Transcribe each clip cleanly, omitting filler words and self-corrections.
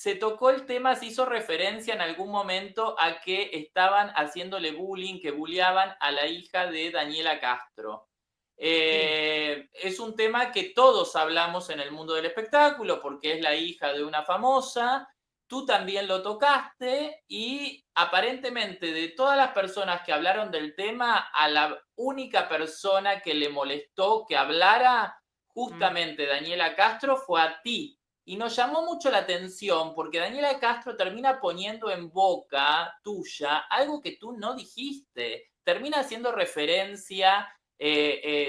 se tocó el tema, se hizo referencia en algún momento a que estaban haciéndole bullying, que bulleaban a la hija de Daniela Castro. Sí. Es un tema que todos hablamos en el mundo del espectáculo porque es la hija de una famosa. Tú también lo tocaste y aparentemente de todas las personas que hablaron del tema, a la única persona que le molestó que hablara Mm. justamente Daniela Castro fue a ti. Y nos llamó mucho la atención porque Daniela Castro termina poniendo en boca tuya algo que tú no dijiste. Termina haciendo referencia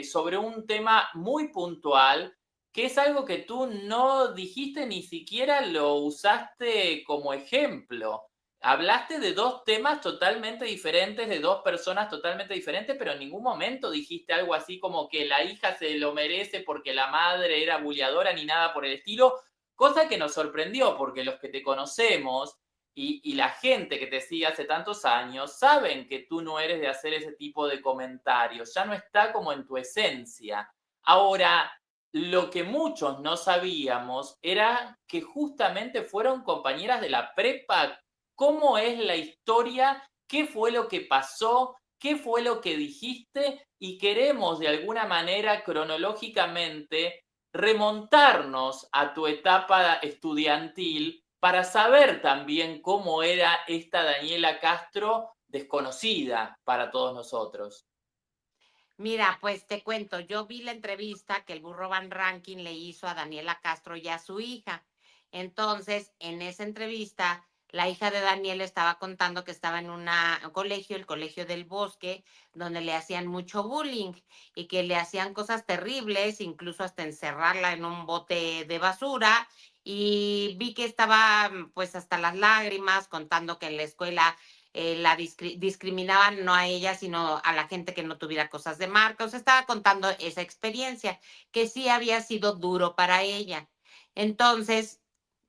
sobre un tema muy puntual, que es algo que tú no dijiste ni siquiera lo usaste como ejemplo. Hablaste de dos temas totalmente diferentes, de dos personas totalmente diferentes, pero en ningún momento dijiste algo así como que la hija se lo merece porque la madre era bulliadora ni nada por el estilo, cosa que nos sorprendió porque los que te conocemos y la gente que te sigue hace tantos años saben que tú no eres de hacer ese tipo de comentarios, ya no está como en tu esencia. Ahora, lo que muchos no sabíamos era que justamente fueron compañeras de la prepa. ¿Cómo es la historia? ¿Qué fue lo que pasó? ¿Qué fue lo que dijiste? Y queremos de alguna manera cronológicamente remontarnos a tu etapa estudiantil para saber también cómo era esta Daniela Castro desconocida para todos nosotros. Mira, pues te cuento, yo vi la entrevista que el Burro Van Ranking le hizo a Daniela Castro y a su hija. Entonces, en esa entrevista, la hija de Daniela estaba contando que estaba en un colegio, el Colegio del Bosque, donde le hacían mucho bullying y que le hacían cosas terribles, incluso hasta encerrarla en un bote de basura. Y vi que estaba pues hasta las lágrimas contando que en la escuela la discriminaban no a ella, sino a la gente que no tuviera cosas de marca. O sea, estaba contando esa experiencia, que sí había sido duro para ella. Entonces,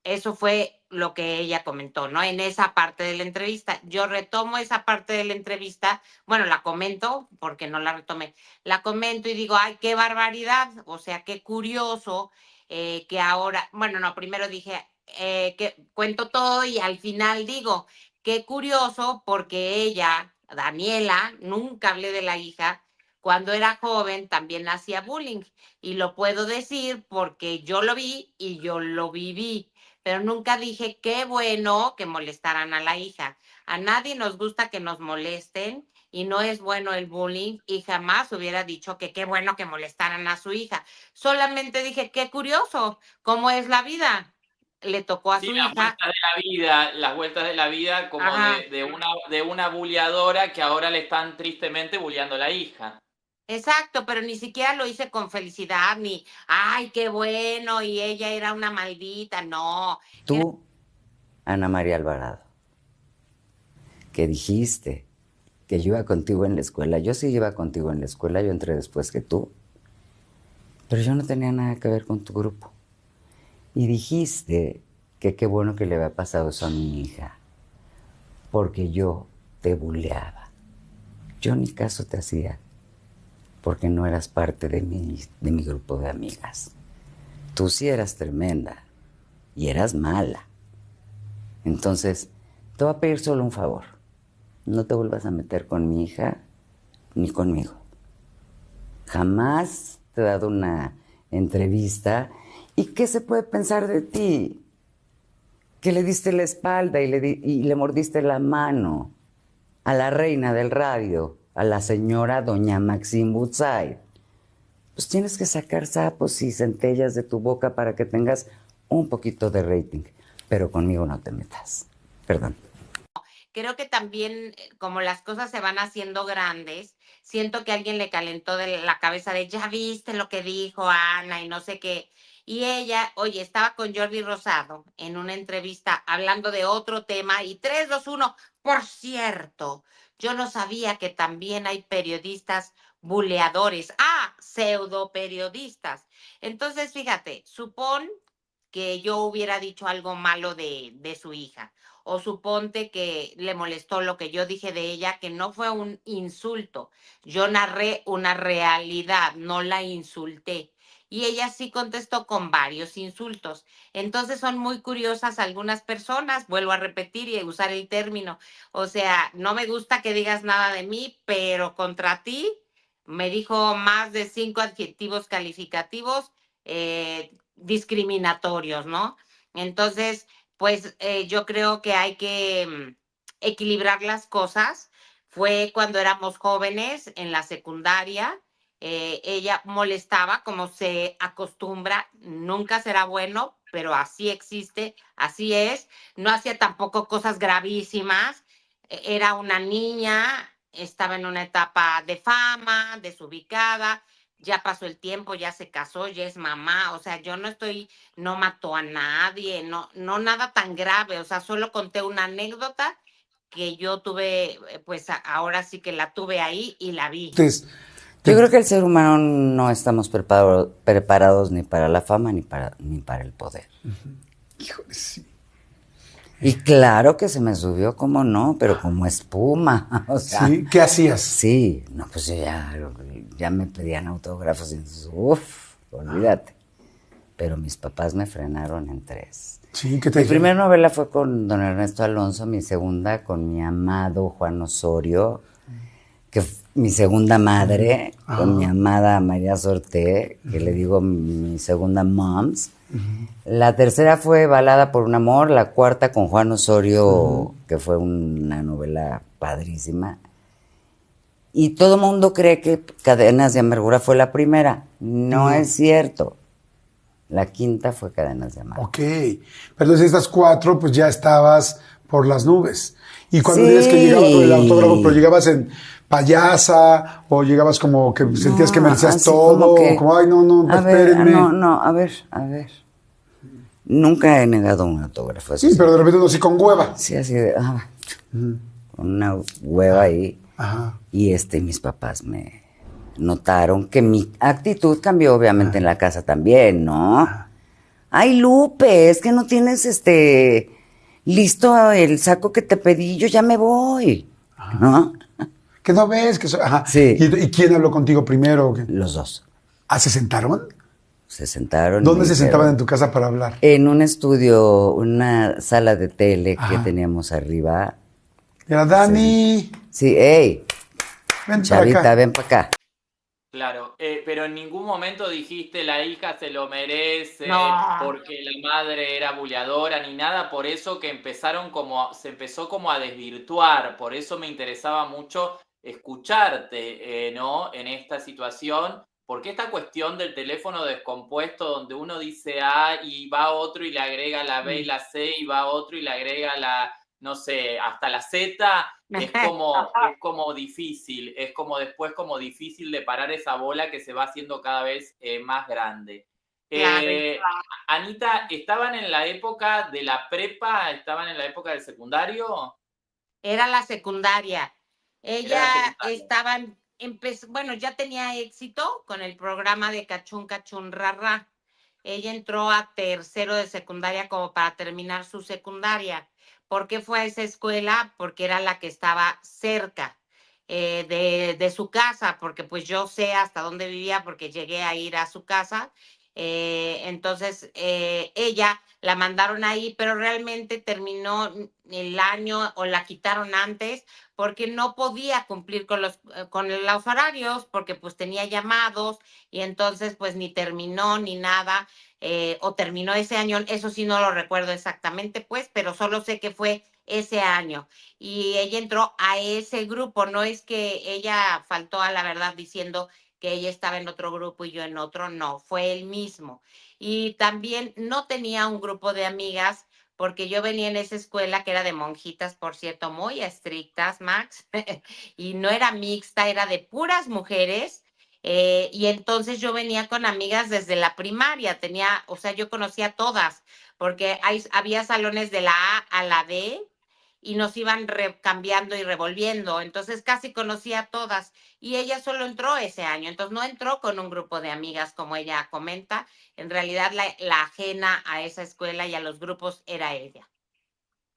eso fue lo que ella comentó, ¿no? En esa parte de la entrevista. Yo retomo esa parte de la entrevista, bueno, la comento porque no la retomé, la comento y digo, ay, qué barbaridad, o sea, qué curioso que ahora, bueno, no, primero dije que cuento todo y al final digo, qué curioso porque ella, Daniela, nunca hablé de la hija, cuando era joven también hacía bullying y lo puedo decir porque yo lo vi y yo lo viví, pero nunca dije qué bueno que molestaran a la hija. A nadie nos gusta que nos molesten y no es bueno el bullying y jamás hubiera dicho que qué bueno que molestaran a su hija. Solamente dije qué curioso, cómo es la vida. Le tocó a Sí, su las hija. vueltas de la vida, las vueltas de la vida como Ajá. de una bulliadora que ahora le están tristemente bulleando a la hija. Exacto, pero ni siquiera lo hice con felicidad, ni, ay, qué bueno, y ella era una maldita, no. Era, Tú, Ana María Alvarado, que dijiste que yo iba contigo en la escuela. Yo sí iba contigo en la escuela, yo entré después que tú, pero yo no tenía nada que ver con tu grupo. Y dijiste que qué bueno que le había pasado eso a mi hija, porque yo te buleaba. Yo ni caso te hacía, porque no eras parte de mi grupo de amigas. Tú sí eras tremenda y eras mala. Entonces, te voy a pedir solo un favor. No te vuelvas a meter con mi hija ni conmigo. Jamás te he dado una entrevista. ¿Y qué se puede pensar de ti? Que le diste la espalda y le mordiste la mano a la reina del radio, a la señora doña Maxine Woodside. Pues tienes que sacar sapos y centellas de tu boca para que tengas un poquito de rating. Pero conmigo no te metas. Perdón. creo que también, como las cosas se van haciendo grandes, siento que alguien le calentó de la cabeza de, ya viste lo que dijo Ana y no sé qué. Y ella, oye, estaba con Jordi Rosado en una entrevista hablando de otro tema y 3, 2, 1, por cierto, yo no sabía que también hay periodistas buleadores, pseudo periodistas. Entonces, fíjate, supón que yo hubiera dicho algo malo de su hija. O suponte que le molestó lo que yo dije de ella, que no fue un insulto. Yo narré una realidad, no la insulté. Y ella sí contestó con varios insultos. Entonces son muy curiosas algunas personas, vuelvo a repetir y usar el término. O sea, no me gusta que digas nada de mí, pero contra ti me dijo más de 5 adjetivos calificativos discriminatorios, ¿no? Entonces, pues yo creo que hay que equilibrar las cosas. Fue cuando éramos jóvenes en la secundaria. Ella molestaba como se acostumbra, nunca será bueno, pero así existe, así es. No hacía tampoco cosas gravísimas. Era una niña, estaba en una etapa de fama, desubicada, ya pasó el tiempo, ya se casó, ya es mamá, o sea, yo no estoy, no mató a nadie, no, no nada tan grave, o sea, solo conté una anécdota que yo tuve, pues ahora sí que la tuve ahí y la vi. Entonces, yo creo que el ser humano no estamos preparados ni para la fama ni para el poder. Híjole, sí. Y claro que se me subió, como no, pero como espuma. O sea, ¿Sí? ¿Qué hacías? Sí, no, pues ya me pedían autógrafos y entonces, olvídate. Pero mis papás me frenaron en 3. Sí, ¿qué te Mi dijeron? primera novela fue con don Ernesto Alonso, mi segunda con mi amado Juan Osorio, que mi segunda madre, con mi amada María Sorté, que le digo mi segunda moms. La tercera fue Balada por un amor, la cuarta con Juan Osorio, que fue una novela padrísima. Y todo el mundo cree que Cadenas de Amargura fue la primera. No es cierto. La quinta fue Cadenas de Amargura. Ok. Pero entonces estas 4, pues ya estabas por las nubes. Y cuando Sí. dices que llegabas con el autógrafo, pero llegabas en payasa, o llegabas como que sentías que merecías así todo, o como, ay, no, espérenme. A ver. Nunca he negado un autógrafo. Eso Sí, pero de repente uno sí con hueva. Sí, así de, con una hueva ahí. Ajá. Y mis papás me notaron que mi actitud cambió, obviamente, en la casa también, ¿no? Ay, Lupe, es que no tienes listo el saco que te pedí, yo ya me voy, ¿no? ¿Que no ves? Ajá. Sí. ¿Y quién habló contigo primero? Los dos. ¿Ah, se sentaron? Se sentaron. ¿Dónde se dijeron, sentaban en tu casa para hablar? En un estudio, una sala de tele que teníamos arriba. Era Dani. Sí, hey, Ven Chavita, para acá. ven para acá. Claro, pero en ningún momento dijiste la hija se lo merece, No. porque la madre era buleadora ni nada, por eso que se empezó como a desvirtuar, por eso me interesaba mucho escucharte, ¿no? En esta situación, porque esta cuestión del teléfono descompuesto donde uno dice A y va otro y le agrega la B y la C y va otro y le agrega la, no sé, hasta la Z, es como difícil, es como después como difícil de parar esa bola que se va haciendo cada vez más grande. Claro. Anita, ¿estaban en la época de la prepa? ¿Estaban en la época del secundario? Era la secundaria. Ella Era la secundaria. bueno, ya tenía éxito con el programa de Cachún Cachún Rarra. Ella entró a tercero de secundaria como para terminar su secundaria. ¿Por qué fue a esa escuela? Porque era la que estaba cerca de su casa, porque pues yo sé hasta dónde vivía porque llegué a ir a su casa. Entonces, ella la mandaron ahí, pero realmente terminó el año o la quitaron antes porque no podía cumplir con los horarios, porque pues tenía llamados y entonces pues ni terminó ni nada, o terminó ese año, eso sí no lo recuerdo exactamente pues, pero solo sé que fue ese año y ella entró a ese grupo, no es que ella faltó a la verdad diciendo que ella estaba en otro grupo y yo en otro, no, fue el mismo. Y también no tenía un grupo de amigas porque yo venía en esa escuela que era de monjitas, por cierto, muy estrictas, Max, y no era mixta, era de puras mujeres, y entonces yo venía con amigas desde la primaria, o sea, yo conocía a todas, porque había salones de la A a la D, y nos iban cambiando y revolviendo. Entonces casi conocía a todas y ella solo entró ese año. Entonces no entró con un grupo de amigas como ella comenta. En realidad la ajena a esa escuela y a los grupos era ella.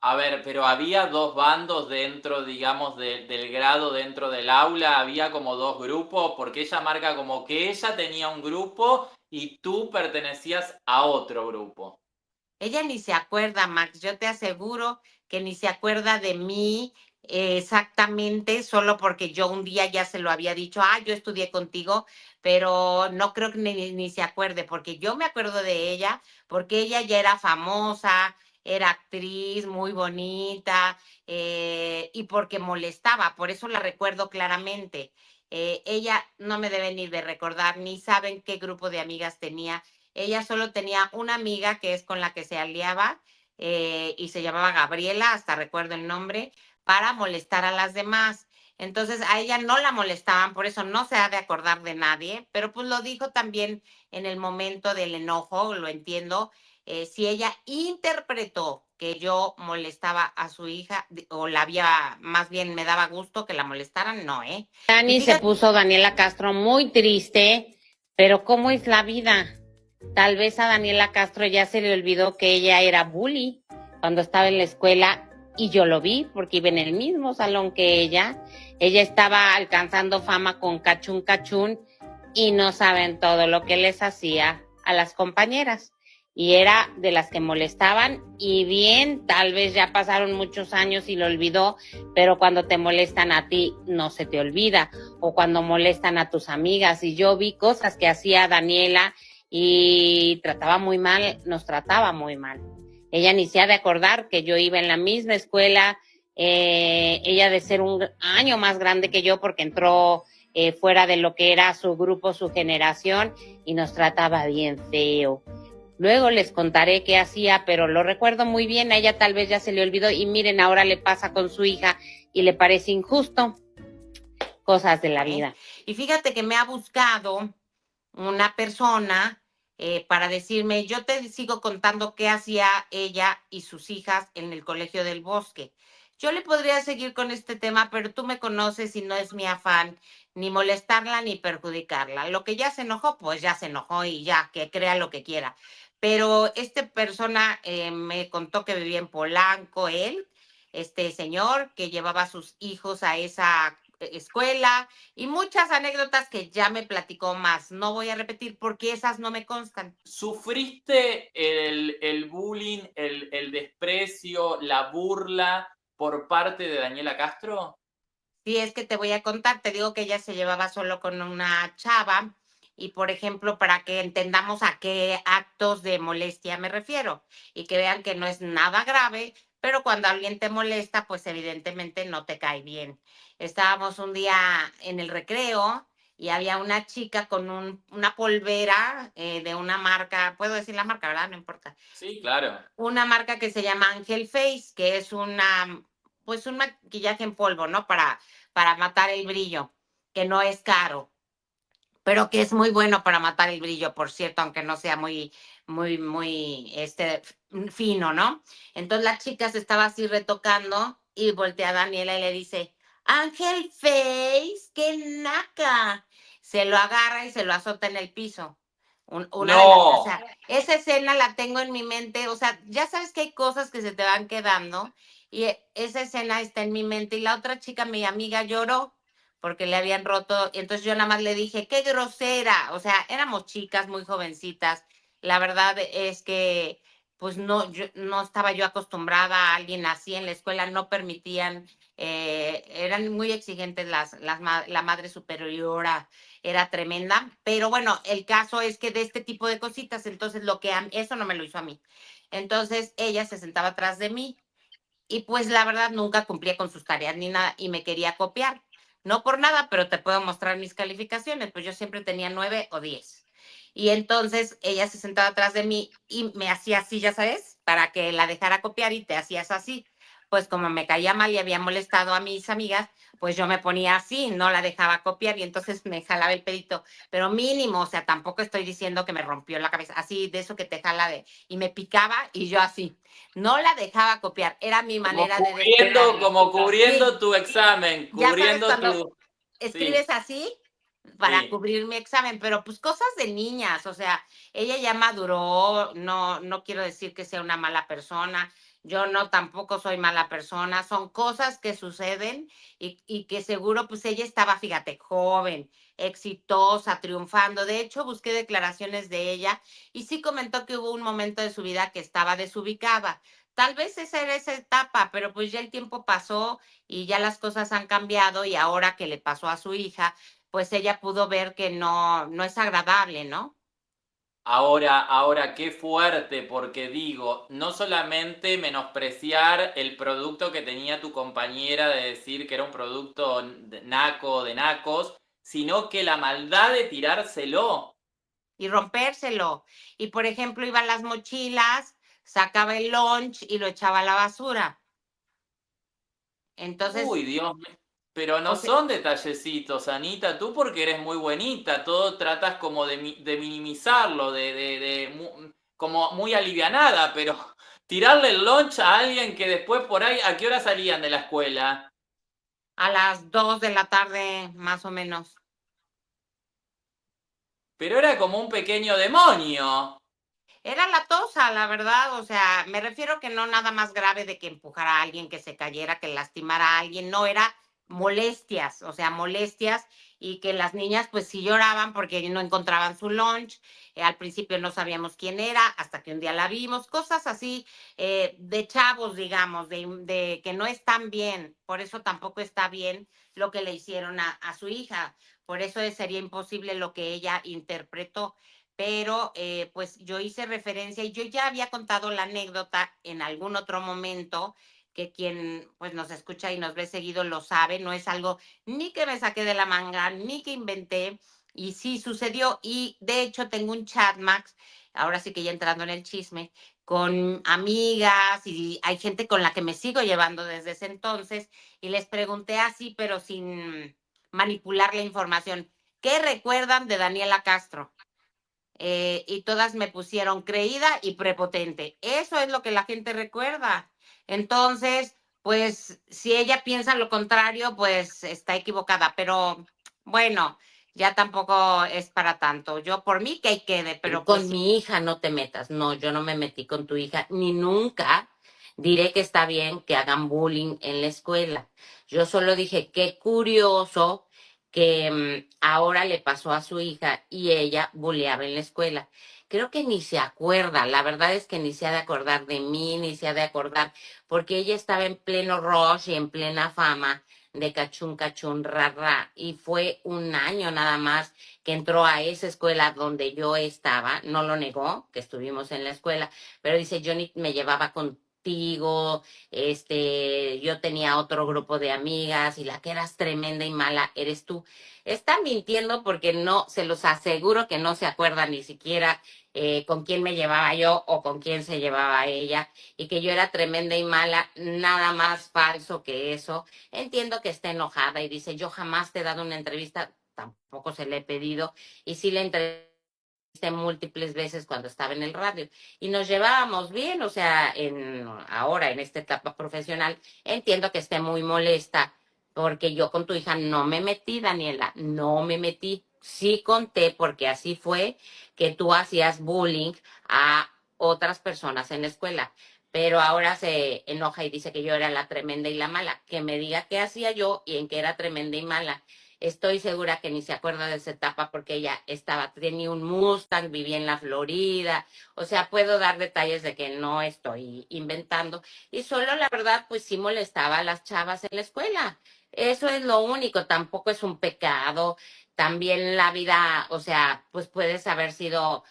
A ver, pero había dos bandos dentro, digamos, del grado, dentro del aula, había como dos grupos, porque ella marca como que ella tenía un grupo y tú pertenecías a otro grupo. Ella ni se acuerda, Max, yo te aseguro que ni se acuerda de mí exactamente, solo porque yo un día ya se lo había dicho, yo estudié contigo, pero no creo que ni se acuerde, porque yo me acuerdo de ella, porque ella ya era famosa, era actriz, muy bonita, y porque molestaba, por eso la recuerdo claramente. Ella no me debe ni de recordar, ni saben qué grupo de amigas tenía. Ella solo tenía una amiga que es con la que se aliaba y se llamaba Gabriela, hasta recuerdo el nombre, para molestar a las demás. Entonces a ella no la molestaban, por eso no se ha de acordar de nadie, pero pues lo dijo también en el momento del enojo, lo entiendo. Si ella interpretó que yo molestaba a su hija o la había, más bien me daba gusto que la molestaran, no, ¿eh? Dani se puso Daniela Castro muy triste, pero ¿cómo es la vida? Tal vez a Daniela Castro ya se le olvidó que ella era bully cuando estaba en la escuela y yo lo vi porque iba en el mismo salón que ella. Ella estaba alcanzando fama con Cachún Cachún y no saben todo lo que les hacía a las compañeras. Y era de las que molestaban y bien, tal vez ya pasaron muchos años y lo olvidó, pero cuando te molestan a ti no se te olvida, o cuando molestan a tus amigas. Y yo vi cosas que hacía Daniela y trataba muy mal, nos trataba muy mal. Ella ni se ha de acordar que yo iba en la misma escuela, ella de ser un año más grande que yo porque entró fuera de lo que era su grupo, su generación, y nos trataba bien feo. Luego les contaré qué hacía, pero lo recuerdo muy bien, a ella tal vez ya se le olvidó y miren, ahora le pasa con su hija y le parece injusto. Cosas de la vida. Y fíjate que me ha buscado una persona para decirme, yo te sigo contando qué hacía ella y sus hijas en el Colegio del Bosque. Yo le podría seguir con este tema, pero tú me conoces y no es mi afán ni molestarla ni perjudicarla. Lo que ya se enojó, pues ya se enojó y ya, que crea lo que quiera. Pero esta persona me contó que vivía en Polanco, él, este señor que llevaba a sus hijos a esa escuela y muchas anécdotas que ya me platicó más. No voy a repetir porque esas no me constan. ¿Sufriste el bullying, el desprecio, la burla por parte de Daniela Castro? Sí, es que te voy a contar, te digo que ella se llevaba solo con una chava y, por ejemplo, para que entendamos a qué actos de molestia me refiero y que vean que no es nada grave, pero cuando alguien te molesta, pues evidentemente no te cae bien. Estábamos un día en el recreo y había una chica con una polvera de una marca, puedo decir la marca, ¿verdad? No importa. Sí, claro. Una marca que se llama Angel Face, que es pues un maquillaje en polvo, ¿no? Para matar el brillo, que no es caro, pero que es muy bueno para matar el brillo, por cierto, aunque no sea muy fino, ¿no? Entonces la chica se estaba así retocando y voltea a Daniela y le dice, Ángel Face, qué naca. Se lo agarra y se lo azota en el piso. No. O sea, esa escena la tengo en mi mente, o sea, ya sabes que hay cosas que se te van quedando y esa escena está en mi mente y la otra chica, mi amiga, lloró porque le habían roto, y entonces yo nada más le dije, qué grosera, o sea, éramos chicas muy jovencitas, la verdad es que pues no, no estaba yo acostumbrada a alguien así en la escuela, no permitían, eran muy exigentes la madre superiora era tremenda, pero bueno, el caso es que de este tipo de cositas, entonces eso no me lo hizo a mí, entonces ella se sentaba atrás de mí y pues la verdad nunca cumplía con sus tareas ni nada y me quería copiar. No por nada, pero te puedo mostrar mis calificaciones, pues yo siempre tenía 9 o 10. Y entonces ella se sentaba atrás de mí y me hacía así, ya sabes, para que la dejara copiar y te hacías así. pues como me caía mal y había molestado a mis amigas, pues yo me ponía así, no la dejaba copiar y entonces me jalaba el pedito, pero mínimo, o sea, tampoco estoy diciendo que me rompió la cabeza, así de eso que te jala y me picaba y yo así, no la dejaba copiar, era mi manera de desquitarme. Como Sí, cubriendo tu examen, ya sabes, cubriendo cuando tu... Sí, escribes así para sí. cubrir mi examen, pero pues cosas de niñas, o sea, ella ya maduró, no quiero decir que sea una mala persona, yo no tampoco soy mala persona, son cosas que suceden y que seguro pues ella estaba, fíjate, joven, exitosa, triunfando. De hecho, busqué declaraciones de ella y sí comentó que hubo un momento de su vida que estaba desubicada. Tal vez esa era esa etapa, pero pues ya el tiempo pasó y ya las cosas han cambiado y ahora que le pasó a su hija, pues ella pudo ver que no es agradable, ¿no? Ahora, qué fuerte, porque digo, no solamente menospreciar el producto que tenía tu compañera de decir que era un producto naco, de nacos, sino que la maldad de tirárselo. Y rompérselo. Y por ejemplo, iba a las mochilas, sacaba el lunch y lo echaba a la basura. Entonces, Uy, Dios mío. Pero o no sea, son detallecitos, Anita. Tú porque eres muy buenita, todo tratas como de minimizarlo, como muy alivianada, pero tirarle el lunch a alguien que después por ahí, ¿a qué hora salían de la escuela? a las 2 de la tarde, más o menos. Pero era como un pequeño demonio. Era latosa, la verdad, o sea, me refiero que no nada más grave de que empujara a alguien, que se cayera, que lastimara a alguien, no, era molestias, o sea, molestias y que las niñas pues sí lloraban porque no encontraban su lunch, al principio no sabíamos quién era, hasta que un día la vimos, cosas así de chavos, digamos, de que no están bien, por eso tampoco está bien lo que le hicieron a su hija, por eso sería imposible lo que ella interpretó, pero pues yo hice referencia y yo ya había contado la anécdota en algún otro momento, que quien pues nos escucha y nos ve seguido lo sabe, no es algo ni que me saqué de la manga, ni que inventé, y sí sucedió, y de hecho tengo un chat, Max, ahora sí que ya entrando en el chisme, con amigas y hay gente con la que me sigo llevando desde ese entonces, y les pregunté así, pero sin manipular la información, ¿qué recuerdan de Daniela Castro? Y todas me pusieron creída y prepotente. Eso es lo que la gente recuerda. Entonces, pues si ella piensa lo contrario, pues está equivocada. Pero bueno, ya tampoco es para tanto. Yo por mí que ahí quede, pero con Con mi hija no te metas. No, yo no me metí con tu hija, ni nunca diré que está bien que hagan bullying en la escuela. Yo solo dije, qué curioso que ahora le pasó a su hija y ella bulleaba en la escuela. Creo que ni se acuerda, la verdad es que ni se ha de acordar de mí, ni se ha de acordar, porque ella estaba en pleno rush y en plena fama de cachún, cachún, ra, ra, y fue un año nada más que entró a esa escuela donde yo estaba, no lo negó, que estuvimos en la escuela, pero dice, yo ni me llevaba contigo, yo tenía otro grupo de amigas y la que eras tremenda y mala eres tú. Está mintiendo porque no, se los aseguro que no se acuerda ni siquiera con quién me llevaba yo o con quién se llevaba ella y que yo era tremenda y mala, nada más falso que eso. Entiendo que está enojada y dice, yo jamás te he dado una entrevista, tampoco se le he pedido, y sí le entrevisté múltiples veces cuando estaba en el radio. Y nos llevábamos bien, o sea, ahora en esta etapa profesional, entiendo que esté muy molesta, porque yo con tu hija no me metí, Daniela, no me metí. Sí conté, porque así fue, que tú hacías bullying a otras personas en la escuela, pero ahora se enoja y dice que yo era la tremenda y la mala. Que me diga qué hacía yo y en qué era tremenda y mala. Estoy segura que ni se acuerda de esa etapa porque ella tenía un Mustang, vivía en la Florida. O sea, puedo dar detalles de que no estoy inventando. Y solo la verdad, pues sí molestaba a las chavas en la escuela. Eso es lo único, tampoco es un pecado. También la vida, o sea, pues puedes haber sido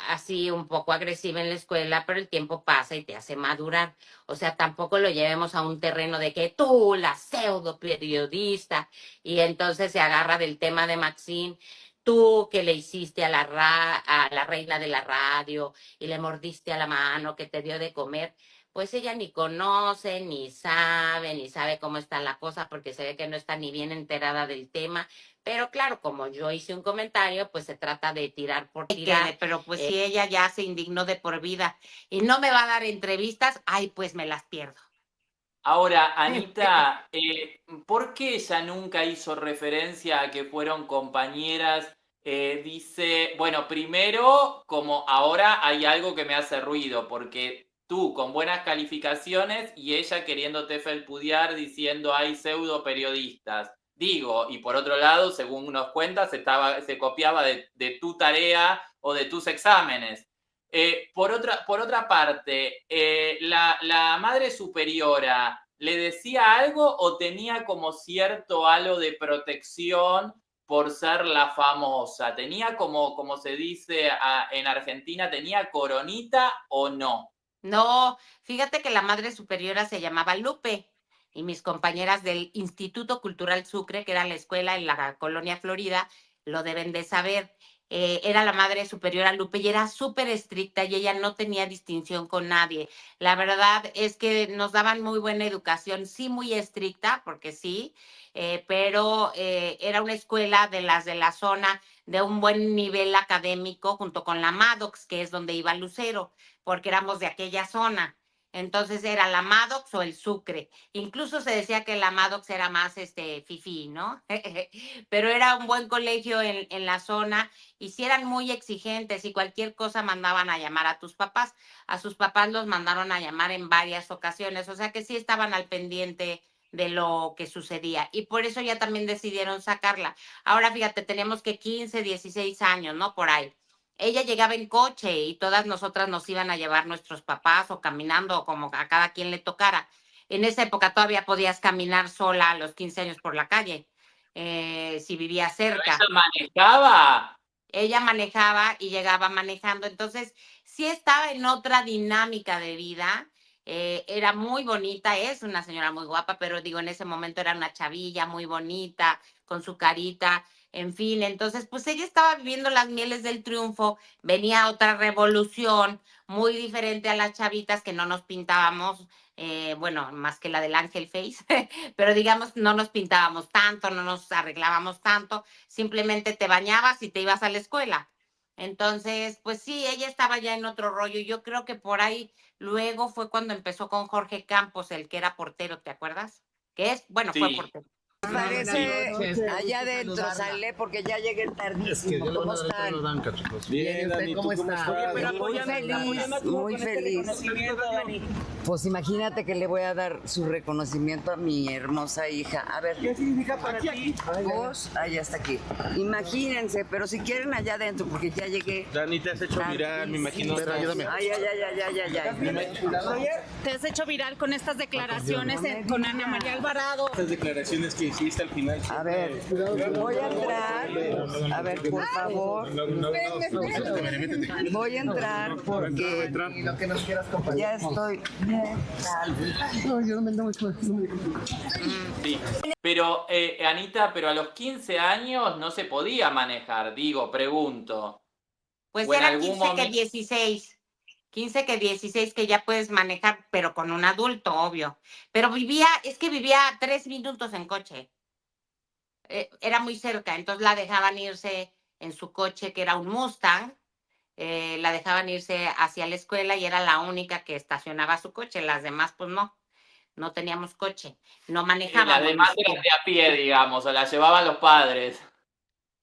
así un poco agresiva en la escuela, pero el tiempo pasa y te hace madurar. O sea, tampoco lo llevemos a un terreno de que tú, la pseudo periodista, y entonces se agarra del tema de Maxine, tú que le hiciste a la reina de la radio y le mordiste a la mano que te dio de comer. pues ella ni conoce, ni sabe cómo está la cosa, porque se ve que no está ni bien enterada del tema. Pero claro, como yo hice un comentario, pues se trata de tirar por tirar. Pero pues si ella ya se indignó de por vida y no me va a dar entrevistas, ay, pues me las pierdo. Ahora, Anita, ¿por qué ella nunca hizo referencia a que fueron compañeras? Dice, bueno, primero, como ahora hay algo que me hace ruido, porque tú con buenas calificaciones y ella queriéndote felpudear diciendo hay pseudo periodistas. Digo, y por otro lado, según nos cuentas, se copiaba de tu tarea o de tus exámenes. Por otra parte, la madre superiora, ¿le decía algo o tenía como cierto halo de protección por ser la famosa? ¿Tenía como se dice en Argentina, tenía coronita o no? No, fíjate que la madre superiora se llamaba Lupe y mis compañeras del Instituto Cultural Sucre, que era la escuela en la colonia Florida, lo deben de saber. Era la madre superiora Lupe y era súper estricta y ella no tenía distinción con nadie. La verdad es que nos daban muy buena educación, sí muy estricta, porque sí, pero era una escuela de las de la zona de un buen nivel académico junto con la Maddox, que es donde iba Lucero, porque éramos de aquella zona. Entonces era la Maddox o el Sucre. Incluso se decía que la Maddox era más fifí, ¿no? Pero era un buen colegio en la zona y sí eran muy exigentes y cualquier cosa mandaban a llamar a tus papás. A sus papás los mandaron a llamar en varias ocasiones, o sea que sí estaban al pendiente de lo que sucedía y por eso ya también decidieron sacarla. Ahora fíjate, tenemos que 15, 16 años, ¿no? Por ahí. Ella llegaba en coche y todas nosotras nos iban a llevar nuestros papás o caminando o como a cada quien le tocara. En esa época todavía podías caminar sola a los 15 años por la calle, si vivías ¿Pero cerca. ella manejaba? Ella manejaba y llegaba manejando, entonces sí estaba en otra dinámica de vida. Era muy bonita, es una señora muy guapa, pero digo, en ese momento era una chavilla muy bonita, con su carita, en fin, entonces pues ella estaba viviendo las mieles del triunfo, venía otra revolución muy diferente a las chavitas que no nos pintábamos, bueno, más que la del Ángel Face, pero digamos, no nos pintábamos tanto, no nos arreglábamos tanto, simplemente te bañabas y te ibas a la escuela. Entonces, pues sí, ella estaba ya en otro rollo. Yo creo que por ahí luego fue cuando empezó con Jorge Campos, el que era portero, ¿te acuerdas? Que es, bueno, fue Sí. portero. Parece allá adentro, sale porque ya llegué tardísimo. ¿Cómo están? Bien, Dani, ¿tú cómo estás? Muy feliz, muy feliz. Pues imagínate que le voy a dar su reconocimiento a mi hermosa hija. A ver. ¿Qué significa para ti? Vos, ya está aquí. Imagínense, pero si quieren allá adentro, porque ya llegué. Dani, te has hecho viral, me imagino. Pero ayúdame. Ay. Te has hecho viral con estas declaraciones con Ana María Alvarado. Estas declaraciones que hiciste al final. A ver, voy a entrar. A ver, por favor. Voy a entrar porque ya estoy. Sí. Pero, Anita, pero a los 15 años no se podía manejar, digo, pregunto. Pues O en era algún 15 que momento. 16. 15 que 16 que ya puedes manejar, pero con un adulto, obvio. Pero es que vivía 3 minutos en coche. Era muy cerca, entonces la dejaban irse en su coche, que era un Mustang, la dejaban irse hacia la escuela y era la única que estacionaba su coche, las demás pues no teníamos coche, no Las manejábamos ni demás siquiera. eran de a pie, digamos, o las llevaban los padres.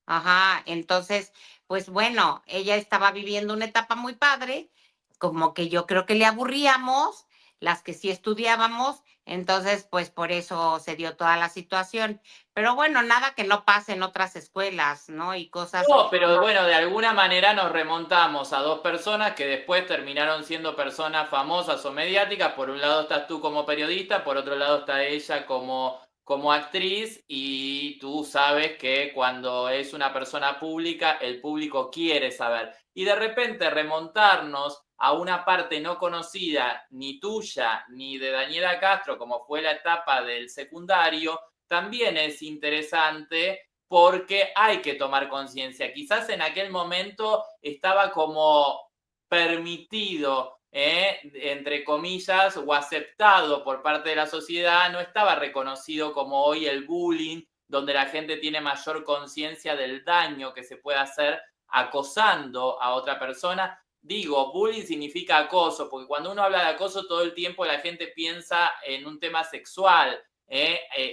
Ajá, entonces, pues bueno, ella estaba viviendo una etapa muy padre, como que yo creo que le aburríamos, las que sí estudiábamos, entonces, pues por eso se dio toda la situación. Pero bueno, nada que no pase en otras escuelas, ¿no? Y cosas. No, pero bueno, de alguna manera nos remontamos a dos personas que después terminaron siendo personas famosas o mediáticas. Por un lado estás tú como periodista, por otro lado está ella como actriz, y tú sabes que cuando es una persona pública, el público quiere saber. Y de repente remontarnos a una parte no conocida, ni tuya, ni de Daniela Castro, como fue la etapa del secundario, también es interesante porque hay que tomar conciencia. Quizás en aquel momento estaba como permitido entre comillas, o aceptado por parte de la sociedad, no estaba reconocido como hoy el bullying, donde la gente tiene mayor conciencia del daño que se puede hacer acosando a otra persona. Digo, bullying significa acoso, porque cuando uno habla de acoso todo el tiempo la gente piensa en un tema sexual.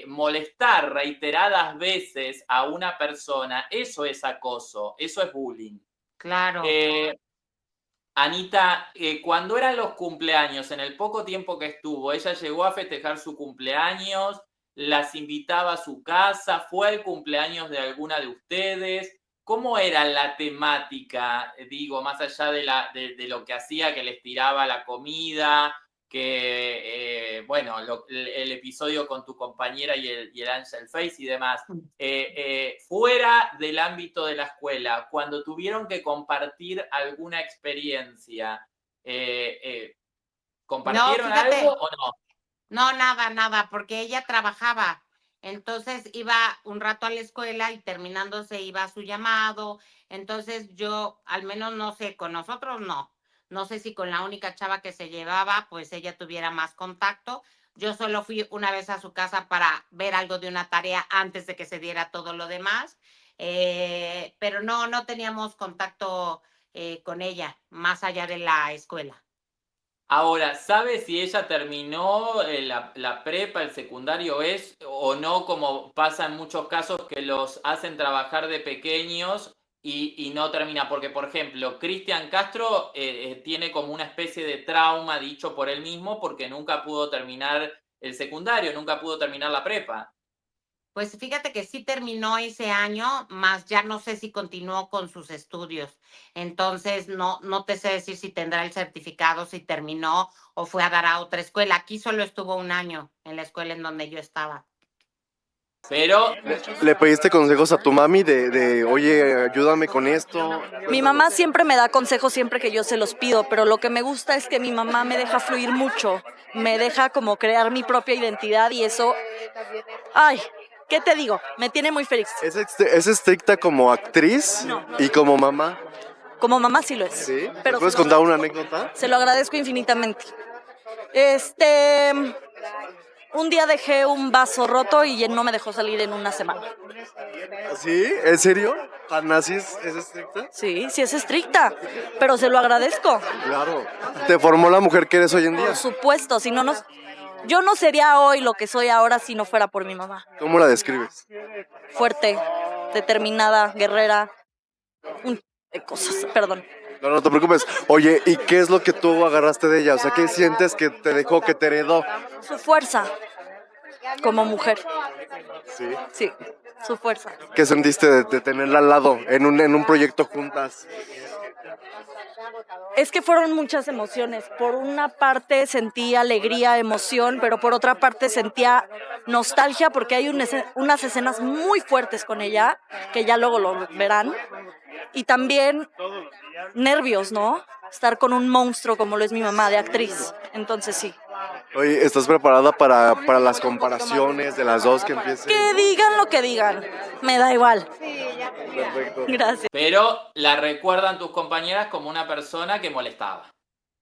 Molestar reiteradas veces a una persona, eso es acoso, eso es bullying. Claro. Anita, cuando eran los cumpleaños, en el poco tiempo que estuvo, ella llegó a festejar su cumpleaños, las invitaba a su casa, fue el cumpleaños de alguna de ustedes. ¿Cómo era la temática? Digo, más allá de lo que hacía, que les tiraba la comida, que, bueno, el episodio con tu compañera y el Angel Face y demás. Fuera del ámbito de la escuela, cuando tuvieron que compartir alguna experiencia, ¿compartieron No, fíjate, algo o no? No, nada, porque ella trabajaba. Entonces iba un rato a la escuela y terminando se iba a su llamado. Entonces yo, al menos no sé, con nosotros no. No sé si con la única chava que se llevaba, pues ella tuviera más contacto. Yo solo fui una vez a su casa para ver algo de una tarea antes de que se diera todo lo demás. Pero no teníamos contacto con ella, más allá de la escuela. Ahora, ¿sabes si ella terminó la prepa, el secundario es o no, como pasa en muchos casos que los hacen trabajar de pequeños y no termina? Porque, por ejemplo, Cristian Castro tiene como una especie de trauma dicho por él mismo porque nunca pudo terminar el secundario, nunca pudo terminar la prepa. Pues fíjate que sí terminó ese año, más ya no sé si continuó con sus estudios. Entonces, no te sé decir si tendrá el certificado, si terminó o fue a dar a otra escuela. Aquí solo estuvo un año en la escuela en donde yo estaba. Pero ¿le pediste consejos a tu mami de oye, ayúdame con esto? Mi mamá siempre me da consejos siempre que yo se los pido, pero lo que me gusta es que mi mamá me deja fluir mucho, me deja como crear mi propia identidad y eso, ay, ¿qué te digo? Me tiene muy feliz. ¿Es estricta como actriz y como mamá? Como mamá sí lo es. ¿Sí? Pero ¿Puedes contar una anécdota? Se lo agradezco infinitamente. Un día dejé un vaso roto y no me dejó salir en una semana. ¿Sí? ¿En serio? ¿Tan así es estricta? Sí es estricta, pero se lo agradezco. Claro. ¿Te formó la mujer que eres hoy en día? Por supuesto, si no yo no sería hoy lo que soy ahora si no fuera por mi mamá. ¿Cómo la describes? Fuerte, determinada, guerrera, cosas, perdón. No te preocupes. Oye, ¿y qué es lo que tú agarraste de ella? O sea, ¿qué sientes que te dejó, que te heredó? Su fuerza, como mujer. ¿Sí? Sí, su fuerza. ¿Qué sentiste de tenerla al lado en un proyecto juntas? Es que fueron muchas emociones. Por una parte sentía alegría, emoción, pero por otra parte sentía nostalgia porque hay unas escenas muy fuertes con ella, que ya luego lo verán. Y también nervios, ¿no? Estar con un monstruo como lo es mi mamá de actriz. Entonces sí. Oye, ¿estás preparada para las comparaciones de las dos que empiecen? Que digan lo que digan, me da igual. Perfecto. Gracias. Pero la recuerdan tus compañeras como una persona que molestaba.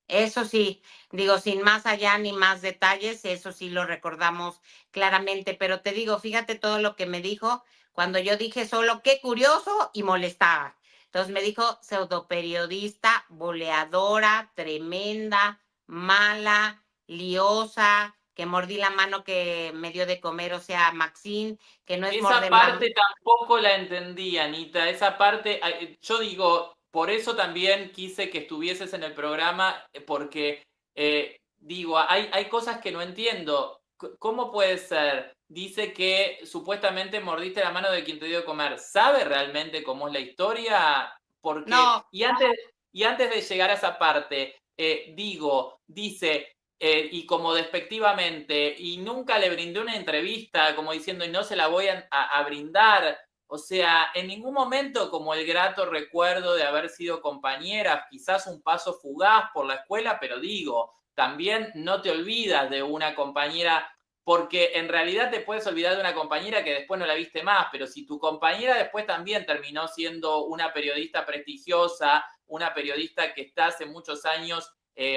Eso sí, digo, sin más allá ni más detalles, eso sí lo recordamos claramente, pero te digo, fíjate todo lo que me dijo cuando yo dije solo qué curioso y molestaba. Entonces me dijo pseudoperiodista, boleadora, tremenda, mala, liosa, que mordí la mano que me dio de comer, o sea, Maxine, que no es esa parte tampoco la entendí, Anita, esa parte, yo digo, por eso también quise que estuvieses en el programa, porque digo, hay cosas que no entiendo. ¿Cómo puede ser? Dice que supuestamente mordiste la mano de quien te dio de comer. ¿Sabe realmente cómo es la historia? Porque, no. Y antes de llegar a esa parte, dice, y como despectivamente, y nunca le brindé una entrevista, como diciendo, y no se la voy a brindar. O sea, en ningún momento como el grato recuerdo de haber sido compañeras, quizás un paso fugaz por la escuela, pero digo, también no te olvidas de una compañera, porque en realidad te puedes olvidar de una compañera que después no la viste más, pero si tu compañera después también terminó siendo una periodista prestigiosa, una periodista que está hace muchos años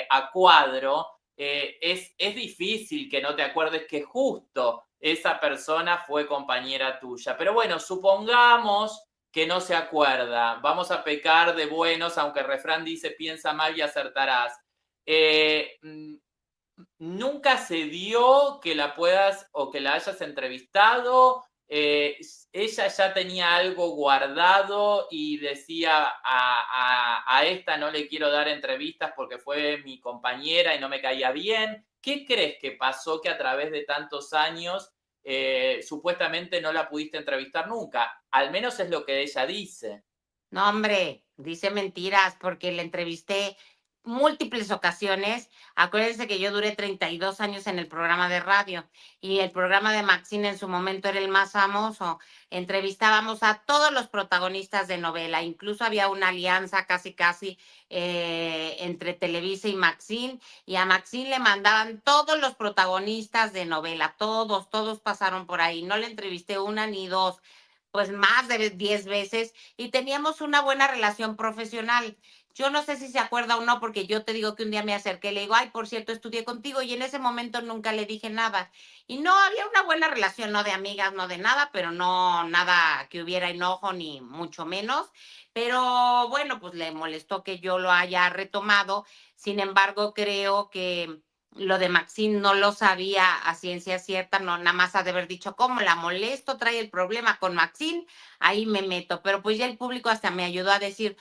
a cuadro, es difícil que no te acuerdes que justo esa persona fue compañera tuya. Pero bueno, supongamos que no se acuerda. Vamos a pecar de buenos, aunque el refrán dice piensa mal y acertarás. ¿Nunca se dio que la puedas o que la hayas entrevistado? Ella ya tenía algo guardado y decía a esta no le quiero dar entrevistas porque fue mi compañera y no me caía bien. ¿Qué crees que pasó que a través de tantos años supuestamente no la pudiste entrevistar nunca? Al menos es lo que ella dice. No, hombre, dice mentiras porque la entrevisté múltiples ocasiones. Acuérdense que yo duré 32 años en el programa de radio y el programa de Maxine en su momento era el más famoso. Entrevistábamos a todos los protagonistas de novela, incluso había una alianza casi entre Televisa y Maxine, y a Maxine le mandaban todos los protagonistas de novela, todos pasaron por ahí. No le entrevisté una ni dos, pues más de 10 veces, y teníamos una buena relación profesional. Yo no sé si se acuerda o no, porque yo te digo que un día me acerqué y le digo, ay, por cierto, estudié contigo, y en ese momento nunca le dije nada. Y no, había una buena relación, no de amigas, no de nada, pero no nada que hubiera enojo, ni mucho menos. Pero bueno, pues le molestó que yo lo haya retomado. Sin embargo, creo que lo de Maxine no lo sabía a ciencia cierta, no, nada más ha de haber dicho, ¿cómo la molesto? Trae el problema con Maxine, ahí me meto. Pero pues ya el público hasta me ayudó a decir,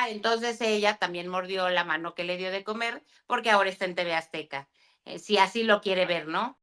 entonces ella también mordió la mano que le dio de comer, porque ahora está en TV Azteca. Si así lo quiere ver, ¿no?